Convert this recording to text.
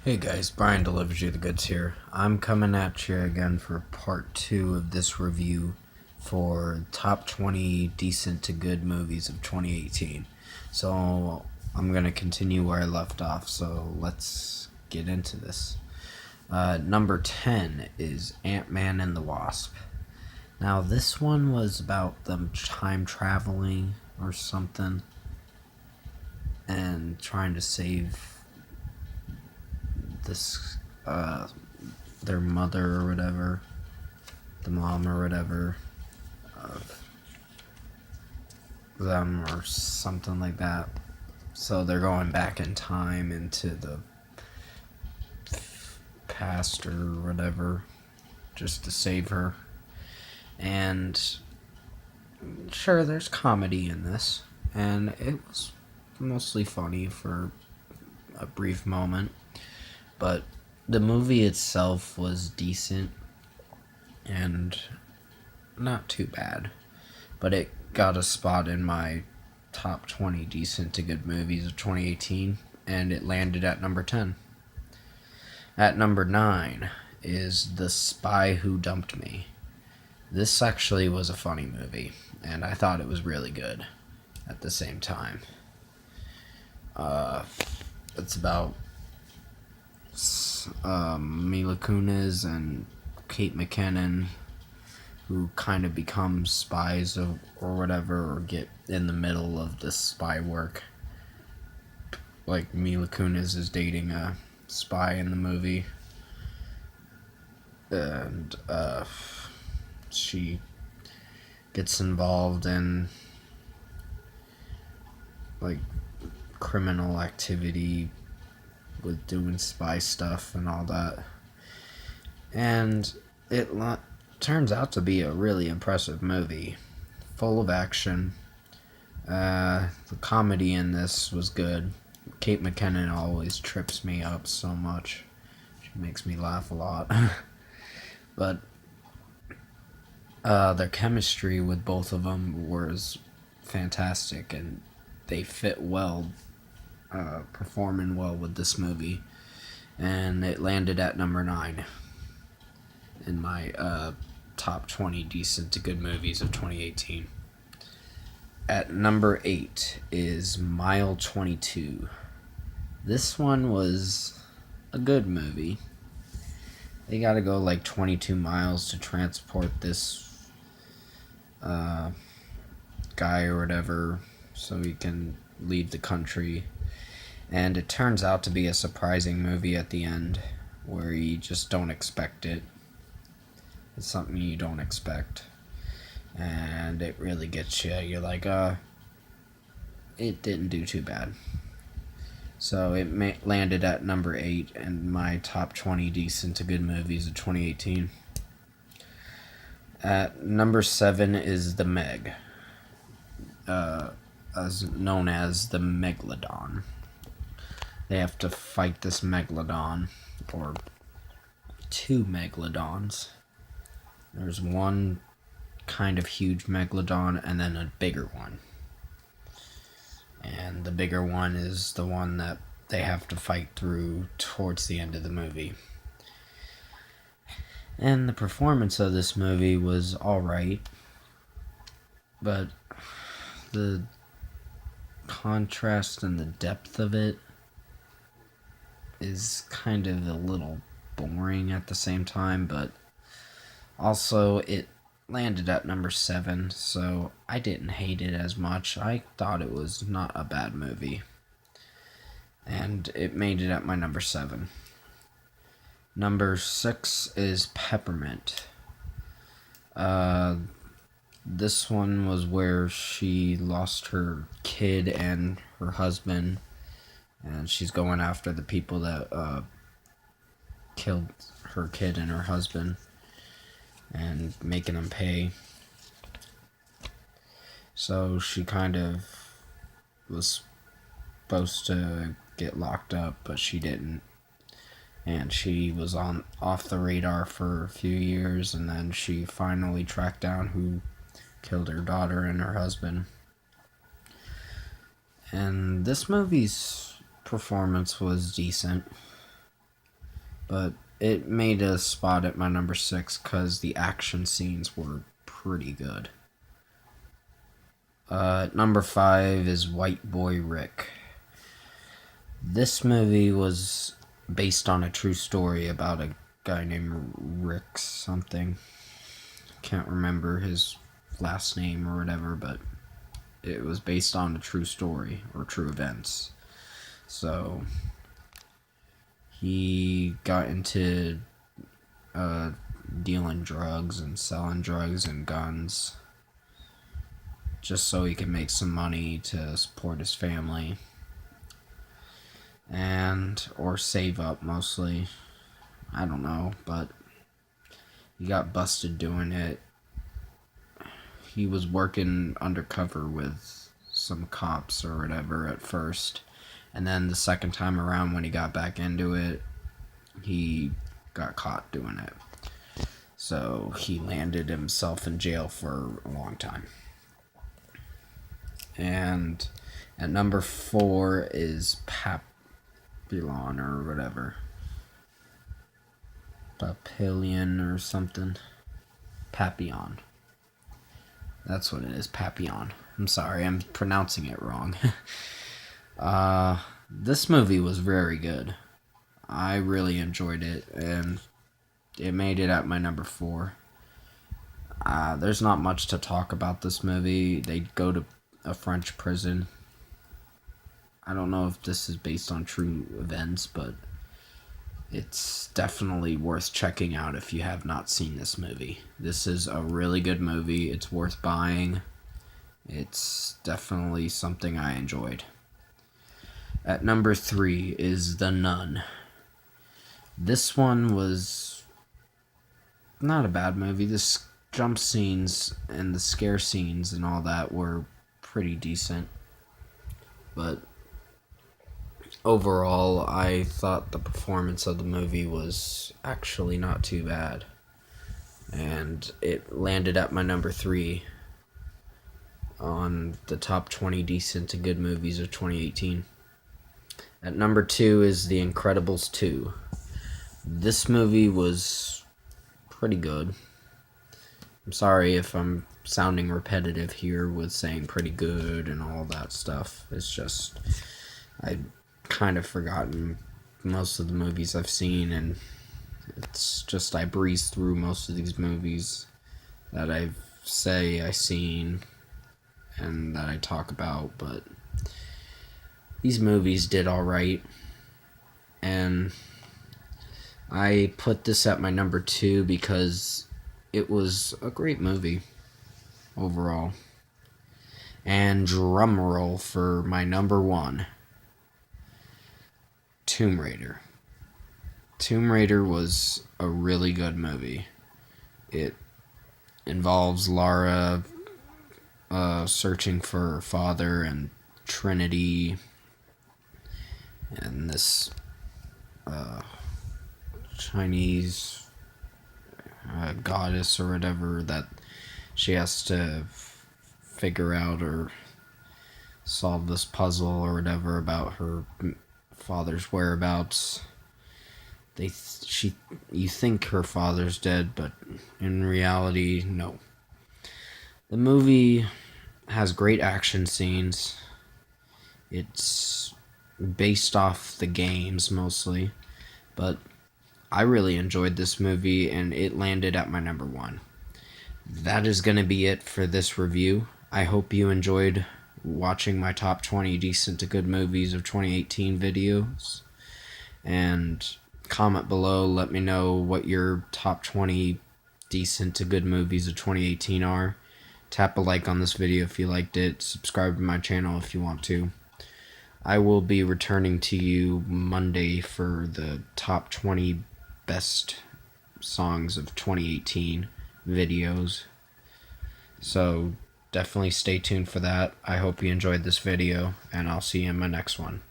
Hey guys, Brian delivers you the goods here. I'm coming at you again for part 2 of this review for top 20 decent to good movies of 2018. So I'm going to continue where I left off, so let's get into this. Number 10 is Ant-Man and the Wasp. Now this one was about them time traveling or something and trying to save this their mother or whatever, the mom or whatever of them or something like that. So they're going back in time into the past or whatever just to save her. And sure, there's comedy in this, and it was mostly funny for a brief moment, but the movie itself was decent and not too bad, but it got a spot in my top 20 decent to good movies of 2018, and it landed at number 10. At number 9 is The Spy Who Dumped Me. This actually was a funny movie, and I thought it was really good at the same time. It's about Mila Kunis and Kate McKinnon, who kind of become spies or whatever, or get in the middle of this spy work. Like Mila Kunis is dating a spy in the movie, and she gets involved in like criminal activity with doing spy stuff and all that. And it turns out to be a really impressive movie, full of action. The comedy in this was good. Kate McKinnon always trips me up so much. She makes me laugh a lot. But their chemistry with both of them was fantastic, and they fit well, performing well with this movie, and it landed at number 9 in my top 20 decent to good movies of 2018. At number 8 is Mile 22. This one was a good movie. They gotta go like 22 miles to transport this guy or whatever so he can leave the country. And it turns out to be a surprising movie at the end, where you just don't expect it. It's something you don't expect, and it really gets you. You're like, it didn't do too bad. So it landed at number 8 in my top 20 decent to good movies of 2018. At number 7 is The Meg, as known as the Megalodon. They have to fight this Megalodon, or two Megalodons. There's one kind of huge Megalodon and then a bigger one. And the bigger one is the one that they have to fight through towards the end of the movie. And the performance of this movie was alright, but the contrast and the depth of it is kind of a little boring at the same time, but also it landed at number 7, so I didn't hate it as much. I thought it was not a bad movie, and it made it at my number 7. Number 6 is Peppermint. This one was where she lost her kid and her husband, and she's going after the people that killed her kid and her husband and making them pay. So she kind of was supposed to get locked up, but she didn't. And she was off the radar for a few years, and then she finally tracked down who killed her daughter and her husband. And this movie's performance was decent. but it made a spot at my number 6 because the action scenes were pretty good. Number 5 is White Boy Rick. This movie was based on a true story about a guy named Rick something. Can't remember his last name or whatever, but it was based on a true story or true events. So he got into dealing drugs and selling drugs and guns just so he could make some money to support his family and or save up mostly. I don't know, but he got busted doing it. He was working undercover with some cops or whatever at first, and then the second time around when he got back into it, he got caught doing it. So he landed himself in jail for a long time. And at number 4 is Papillon or whatever. Papillon or something. Papillon. That's what it is, Papillon. I'm sorry, I'm pronouncing it wrong. This movie was very good. I really enjoyed it, and it made it at my number 4. There's not much to talk about this movie. They go to a French prison. I don't know if this is based on true events, but it's definitely worth checking out if you have not seen this movie. This is a really good movie. It's worth buying. It's definitely something I enjoyed. At number 3 is The Nun. This one was not a bad movie. The jump scenes and the scare scenes and all that were pretty decent. But overall, I thought the performance of the movie was actually not too bad. And it landed at my number 3 on the top 20 decent to good movies of 2018. At number 2 is The Incredibles 2. This movie was pretty good. I'm sorry if I'm sounding repetitive here with saying pretty good and all that stuff. It's just, I've kind of forgotten most of the movies I've seen, and it's just I breeze through most of these movies that I seen and that I talk about, but these movies did alright, and I put this at my number 2 because it was a great movie overall. And drum roll for my number 1, Tomb Raider. Tomb Raider was a really good movie. It involves Lara searching for her father and Trinity and this Chinese goddess or whatever that she has to figure out or solve this puzzle or whatever about her father's whereabouts. You think her father's dead, but in reality, no. The movie has great action scenes. It's based off the games mostly, but I really enjoyed this movie and it landed at my number 1. That is going to be it for this review. I hope you enjoyed watching my top 20 decent to good movies of 2018 videos. And comment below, let me know what your top 20 decent to good movies of 2018 are. Tap a like on this video if you liked it. Subscribe to my channel if you want to. I will be returning to you Monday for the top 20 best songs of 2018 videos. So definitely stay tuned for that. I hope you enjoyed this video, and I'll see you in my next one.